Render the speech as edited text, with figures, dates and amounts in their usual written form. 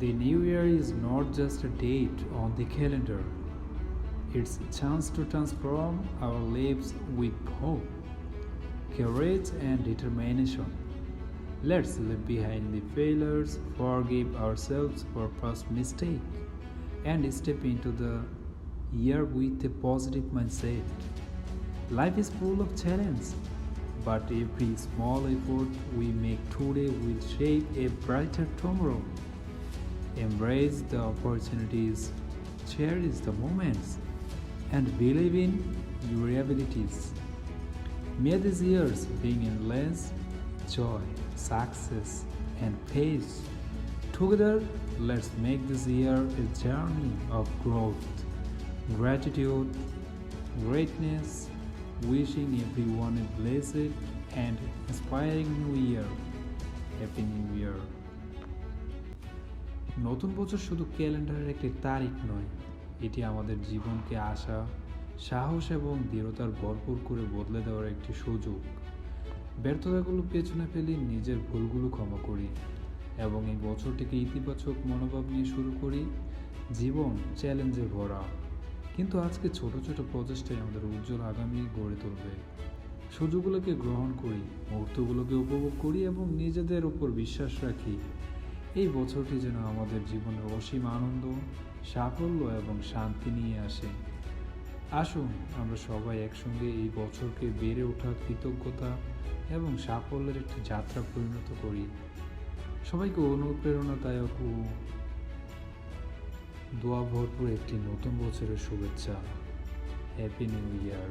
The new year is not just a date on the calendar, it's a chance to transform our lives with hope, courage, and determination. Let's leave behind the failures, forgive ourselves for past mistakes, and step into the year with a positive mindset. Life is full of challenges, but every small effort we make today will shape a brighter tomorrow. Embrace the opportunities, cherish the moments, and believe in your abilities. May these years bring endless joy, success, and peace. Together, let's make this year a journey of growth, gratitude, greatness, wishing everyone a blessed and inspiring new year. Happy New Year! নতুন বছর শুধু ক্যালেন্ডারের একটি তারিখ নয়, এটি আমাদের জীবনকে আশা, সাহস এবং দৃঢ়তার ভরপুর করে বদলে দেওয়ার একটি সুযোগ। ব্যর্থতাগুলো পেছনে ফেলি, নিজের ভুলগুলো ক্ষমা করি এবং এই বছরটিকে ইতিবাচক মনোভাব নিয়ে শুরু করি। জীবন চ্যালেঞ্জে ভরা, কিন্তু আজকে ছোট ছোট প্রচেষ্টাই আমাদের উজ্জ্বল আগামী গড়ে তুলবে। সুযোগগুলোকে গ্রহণ করি, মুহূর্তগুলোকে উপভোগ করি এবং নিজেদের উপর বিশ্বাস রাখি। এই বছরটি যেন আমাদের জীবনে অসীম আনন্দ, সাফল্য এবং শান্তি নিয়ে আসে। আসুন আমরা সবাই একসঙ্গে এই বছরকে বেড়ে ওঠা কৃতজ্ঞতা এবং সাফল্যের একটি যাত্রা পরিণত করি। সবাইকে অনুপ্রেরণাদায়ক ও দোয়া ভরপুর একটি নতুন বছরের শুভেচ্ছা। Happy new year.